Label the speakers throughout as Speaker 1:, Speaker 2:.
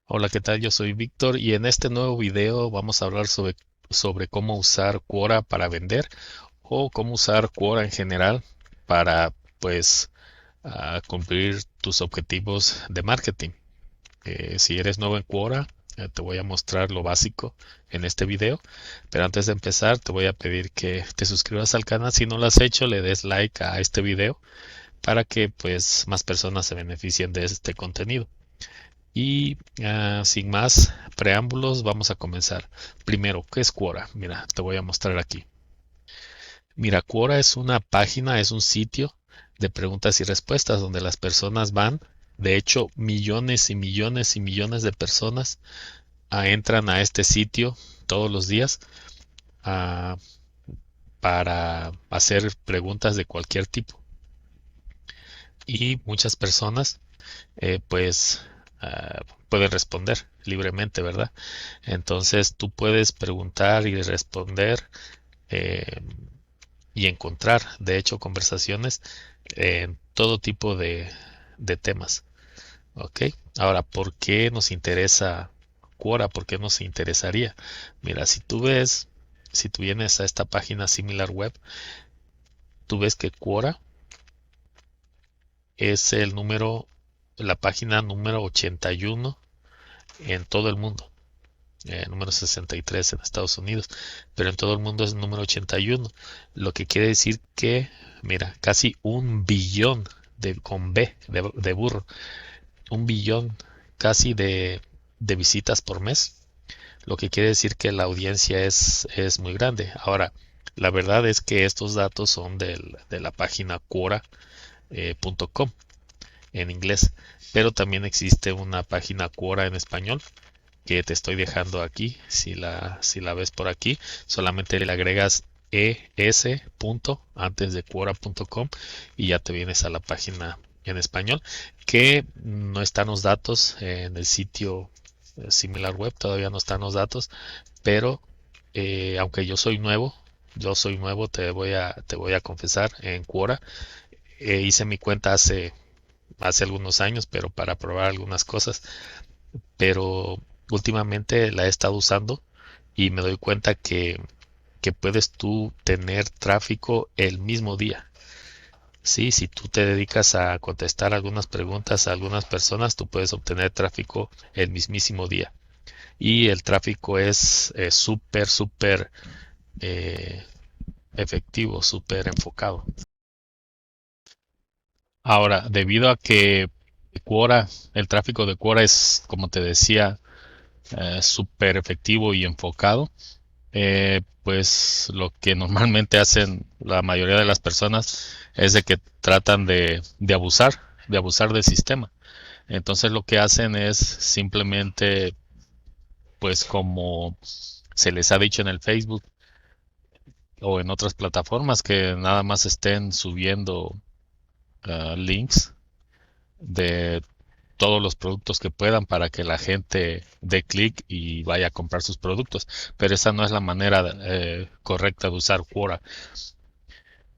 Speaker 1: Hola, ¿qué tal? Yo soy Víctor y en este nuevo video vamos a hablar sobre cómo usar Quora para vender o cómo usar Quora en general para, pues, cumplir tus objetivos de marketing. Si eres nuevo en Quora, te voy a mostrar lo básico en este video, pero antes de empezar te voy a pedir que te suscribas al canal. Si no lo has hecho, le des like a este video para que, pues, más personas se beneficien de este contenido. Y sin más preámbulos, vamos a comenzar. Primero, ¿qué es Quora? Mira, te voy a mostrar aquí. Mira, Quora es una página, es un sitio de preguntas y respuestas donde las personas van. De hecho, millones y millones y millones de personas entran a este sitio todos los días ah, para hacer preguntas de cualquier tipo. Y muchas personas pues pueden responder libremente, ¿verdad? Entonces tú puedes preguntar y responder eh, y encontrar, de hecho, conversaciones en todo tipo de temas. ¿Ok? Ahora, ¿por qué nos interesa Quora? ¿Por qué nos interesaría? Mira, si tú vienes a esta página SimilarWeb, tú ves que Quora es la página número 81 en todo el mundo. Número 63 en Estados Unidos, pero en todo el mundo es el número 81, lo que quiere decir que, mira, casi un billón con B de burro, un billón casi de visitas por mes, lo que quiere decir que la audiencia es muy grande. Ahora, la verdad es que estos datos son de la página Quora.com en inglés, pero también existe una página Quora en español que te estoy dejando aquí. Si la ves por aquí, solamente le agregas es punto antes de quora.com y ya te vienes a la página en español, que no están los datos en el sitio SimilarWeb, todavía no están los datos, pero aunque yo soy nuevo, te voy a confesar, en Quora hice mi cuenta hace algunos años, pero para probar algunas cosas, pero últimamente la he estado usando y me doy cuenta que puedes tú tener tráfico el mismo día. Sí, si tú te dedicas a contestar algunas preguntas a algunas personas, tú puedes obtener tráfico el mismísimo día. Y el tráfico es súper, súper eh, efectivo, súper enfocado. Ahora, debido a que Quora, el tráfico de Quora es, como te decía, súper efectivo y enfocado, pues lo que normalmente hacen la mayoría de las personas es de que tratan de abusar del sistema. Entonces lo que hacen es simplemente, pues como se les ha dicho en el Facebook o en otras plataformas, que nada más estén subiendo links de todos los productos que puedan para que la gente dé clic y vaya a comprar sus productos. Pero esa no es la manera correcta de usar Quora.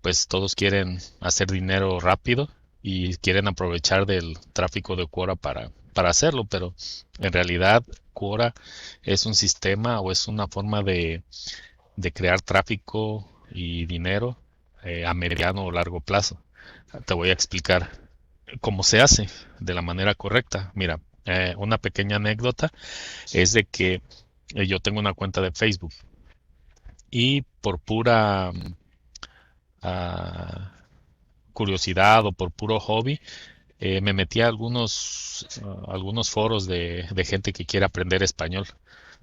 Speaker 1: Pues todos quieren hacer dinero rápido y quieren aprovechar del tráfico de Quora para hacerlo, pero en realidad Quora es un sistema o es una forma de crear tráfico y dinero a mediano o largo plazo. Te voy a explicar cómo se hace de la manera correcta. Mira, una pequeña anécdota es de que yo tengo una cuenta de Facebook y por pura ah, curiosidad o por puro hobby, me metí a algunos foros de gente que quiere aprender español.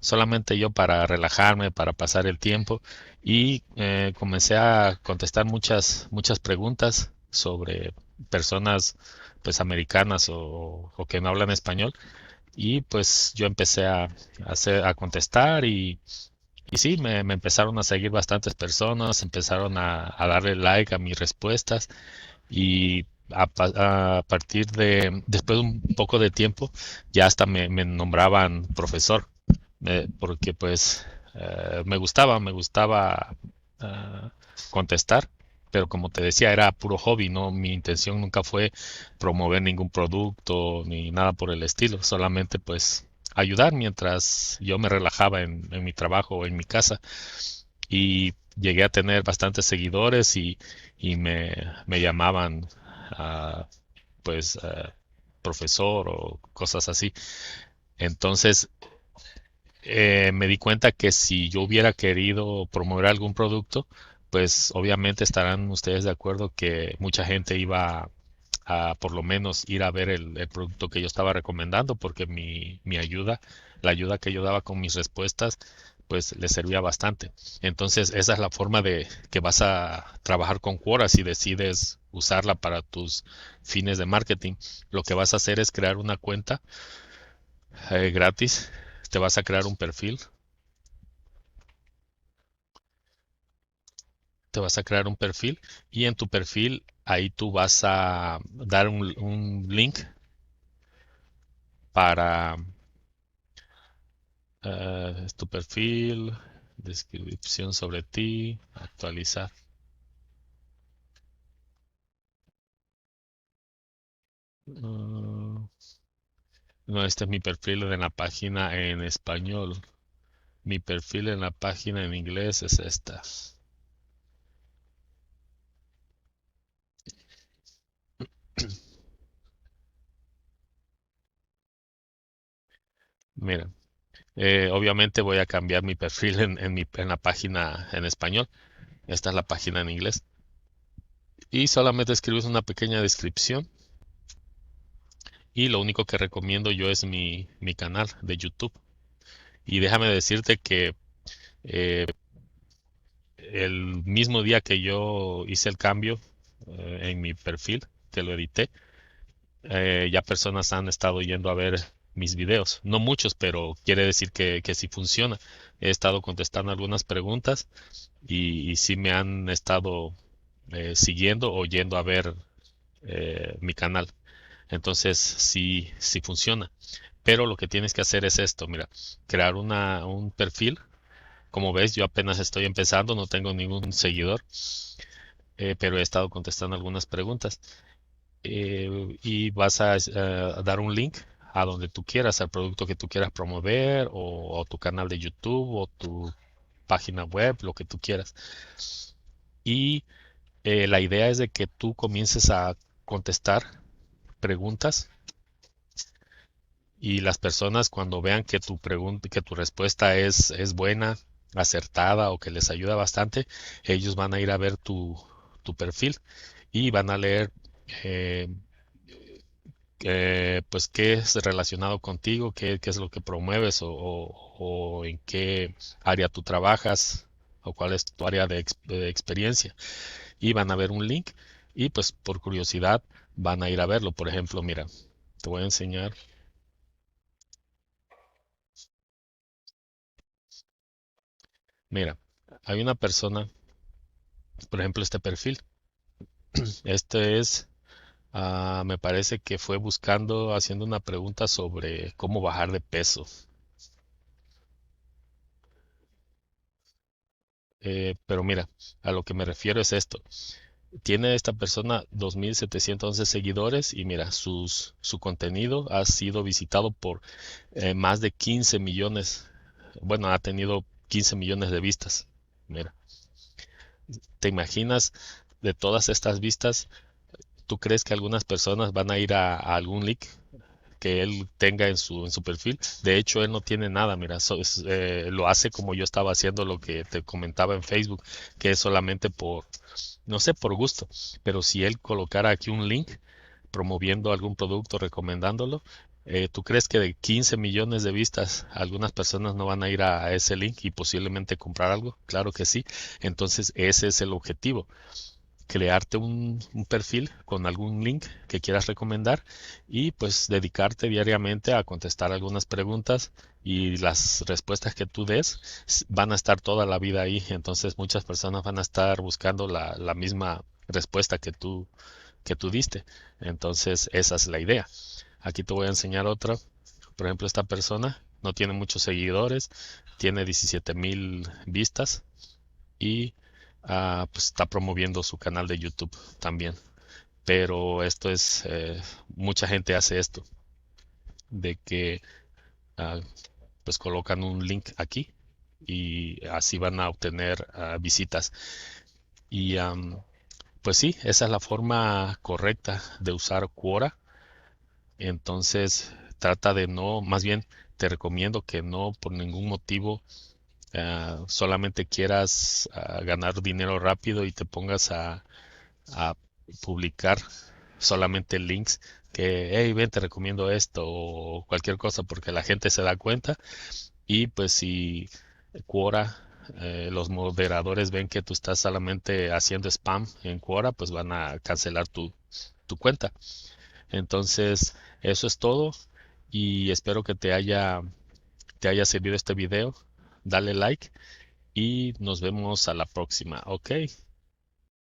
Speaker 1: Solamente yo para relajarme, para pasar el tiempo y comencé a contestar muchas, muchas preguntas sobre personas pues americanas o que no hablan español y pues yo empecé a contestar y sí, me empezaron a seguir bastantes personas, empezaron a darle like a mis respuestas y a partir después de un poco de tiempo, ya hasta me nombraban profesor, porque pues me gustaba eh, contestar, pero como te decía, era puro hobby, ¿no? Mi intención nunca fue promover ningún producto ni nada por el estilo, solamente pues ayudar mientras yo me relajaba en mi trabajo o en mi casa. Y llegué a tener bastantes seguidores y me llamaban ah, pues profesor o cosas así. Entonces me di cuenta que si yo hubiera querido promover algún producto, pues obviamente estarán ustedes de acuerdo que mucha gente iba a por lo menos ir a ver el producto que yo estaba recomendando, porque mi ayuda, la ayuda que yo daba con mis respuestas, pues les servía bastante. Entonces, esa es la forma de que vas a trabajar con Quora si decides usarla para tus fines de marketing. Lo que vas a hacer es crear una cuenta gratis. Te vas a crear un perfil. Te vas a crear un perfil y en tu perfil ahí tú vas a dar un link para tu perfil, descripción sobre ti, actualizar. Uh, no, este es mi perfil en la página en español. Mi perfil en la página en inglés es esta. Mira, obviamente voy a cambiar mi perfil en la página en español. Esta es la página en inglés. Y solamente escribes una pequeña descripción. Y lo único que recomiendo yo es mi canal de YouTube. Y déjame decirte que eh, el mismo día que yo hice el cambio en mi perfil, que lo edité, ya personas han estado yendo a ver mis videos. No muchos, pero quiere decir que sí funciona. He estado contestando algunas preguntas y sí me han estado siguiendo o yendo a ver mi canal. Entonces sí funciona. Pero lo que tienes que hacer es esto, mira, crear un perfil. Como ves, yo apenas estoy empezando, no tengo ningún seguidor, pero he estado contestando algunas preguntas. Y vas a dar un link a donde tú quieras, al producto que tú quieras promover, o tu canal de YouTube, o tu página web, lo que tú quieras. Y la idea es de que tú comiences a contestar preguntas y las personas cuando vean que tu pregunta, que tu respuesta es buena, acertada o que les ayuda bastante, ellos van a ir a ver tu perfil y van a leer eh, pues qué es relacionado contigo, qué es lo que promueves o en qué área tú trabajas o cuál es tu área de experiencia. Y van a ver un link y pues por curiosidad van a ir a verlo. Por ejemplo, mira, te voy a enseñar. Mira, hay una persona, por ejemplo, este perfil. Este es, me parece que fue buscando, haciendo una pregunta sobre cómo bajar de peso. Pero mira, a lo que me refiero es esto. Tiene esta persona 2.711 seguidores y mira, su contenido ha sido visitado por más de 15 millones. Bueno, ha tenido 15 millones de vistas. Mira, ¿te imaginas de todas estas vistas? ¿Tú crees que algunas personas van a ir a algún link que él tenga en su perfil? De hecho, él no tiene nada, mira, lo hace como yo estaba haciendo lo que te comentaba en Facebook, que es solamente por, no sé, por gusto. Pero si él colocara aquí un link promoviendo algún producto, recomendándolo, ¿tú crees que de 15 millones de vistas algunas personas no van a ir a ese link y posiblemente comprar algo? Claro que sí. Entonces ese es el objetivo, crearte un perfil con algún link que quieras recomendar y pues dedicarte diariamente a contestar algunas preguntas y las respuestas que tú des van a estar toda la vida ahí. Entonces muchas personas van a estar buscando la misma respuesta que tú diste. Entonces esa es la idea. Aquí te voy a enseñar otra. Por ejemplo, esta persona no tiene muchos seguidores, tiene 17,000 vistas y pues está promoviendo su canal de YouTube también. Pero esto es, mucha gente hace esto, de que ah, pues colocan un link aquí y así van a obtener visitas. Y pues sí, esa es la forma correcta de usar Quora. Entonces trata de no, más bien te recomiendo que no por ningún motivo solamente quieras ganar dinero rápido y te pongas a publicar solamente links que, hey, ven, te recomiendo esto o cualquier cosa porque la gente se da cuenta y pues si Quora, los moderadores ven que tú estás solamente haciendo spam en Quora, pues van a cancelar tu cuenta. Entonces, eso es todo y espero que te haya servido este video. Dale like y nos vemos a la próxima. Ok.